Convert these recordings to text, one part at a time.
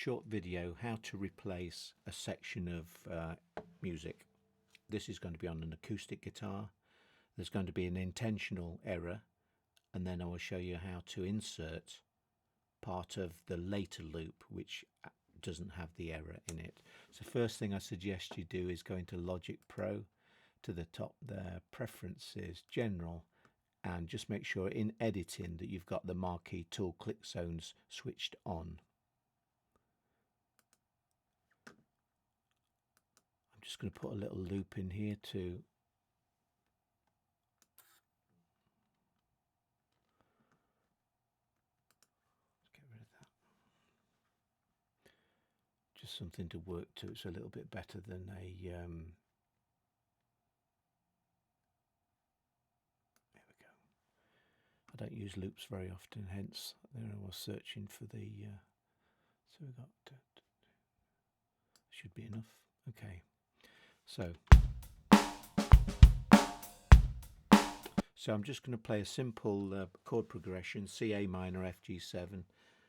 short video how to replace a section of music. This is going to be on an acoustic guitar. There's going to be an intentional error, and then I will show you how to insert part of the later loop which doesn't have the error in it. So first thing I suggest you do is go into Logic Pro, to the top there, Preferences, General, and just make sure in editing that you've got the marquee tool click zones switched on. I'm just going to put a little loop in here to get rid of that. Just something to work to. It's a little bit better than a I don't use loops very often, hence there I was searching for the so we got should be enough. Okay, so I'm just going to play a simple chord progression, C, A minor, F, G7.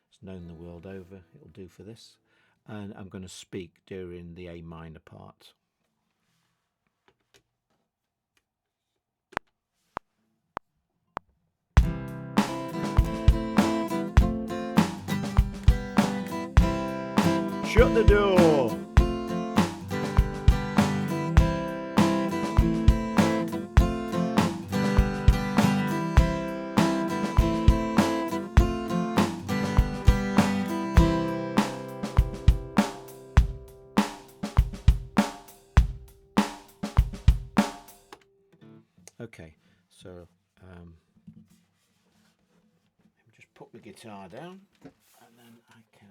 It's known the world over, it'll do for this, and I'm going to speak during the A minor part. Shut the door! Okay, so let me just put the guitar down and then I can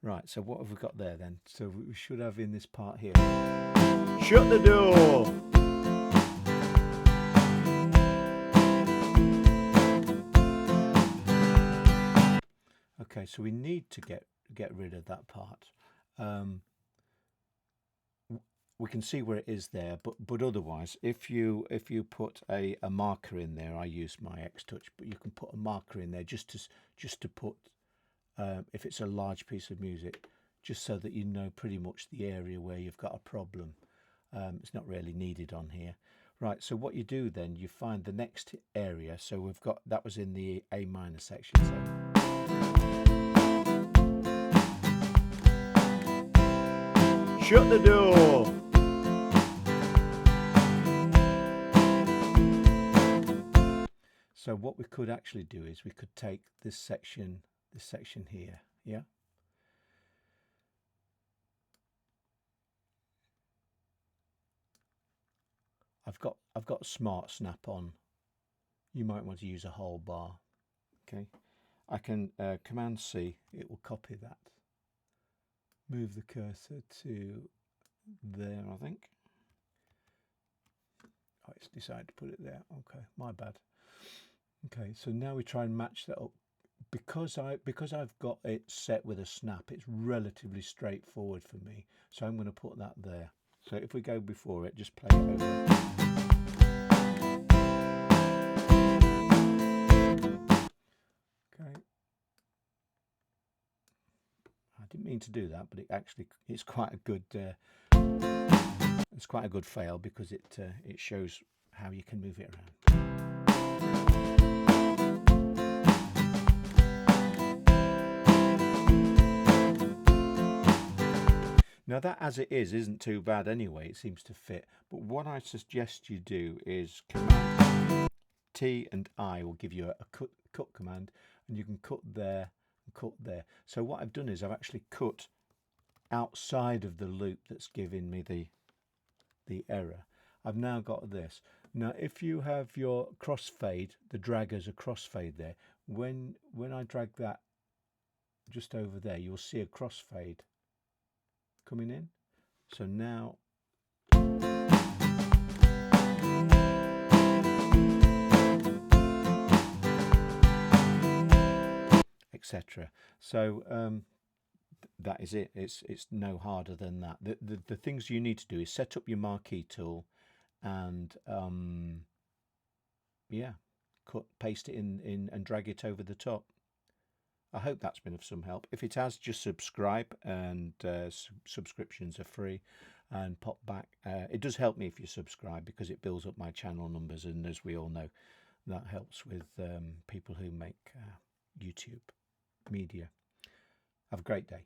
right, so what have we got there then? So we should have in this part here, shut the door. Okay, so we need to get rid of that part. We can see where it is there, but otherwise, if you put a marker in there, I use my X Touch, but you can put a marker in there just to put if it's a large piece of music, just so that you know pretty much the area where you've got a problem. It's not really needed on here. Right, so what you do then, you find the next area. So we've got, that was in the A minor section. So shut the door. So what we could actually do is we could take this section here, yeah. I've got Smart Snap on. You might want to use a whole bar. Okay, I can Command C. It will copy that. Move the cursor to there, I think. Oh, it's decided to put it there. Okay, my bad. Okay, so now we try and match that up. Because I've got it set with a snap, it's relatively straightforward for me. So I'm going to put that there. So if we go before it, just play it over. Okay. I didn't mean to do that, but it's quite a good fail, because it shows how you can move it around. Now that as it is isn't too bad anyway, it seems to fit, but what I suggest you do is Command T and I will give you a cut command, and you can cut there and cut there. So what I've done is I've actually cut outside of the loop that's giving me the error. I've now got this. Now if you have your crossfade, the drag as a crossfade there, when I drag that just over there, you'll see a crossfade coming in. So now etc. So that is it. It's no harder than that. The things you need to do is set up your marquee tool and yeah, paste it in and drag it over the top. I hope that's been of some help. If it has, just subscribe, and subscriptions are free, and pop back. It does help me if you subscribe, because it builds up my channel numbers, and as we all know, that helps with people who make YouTube media. Have a great day.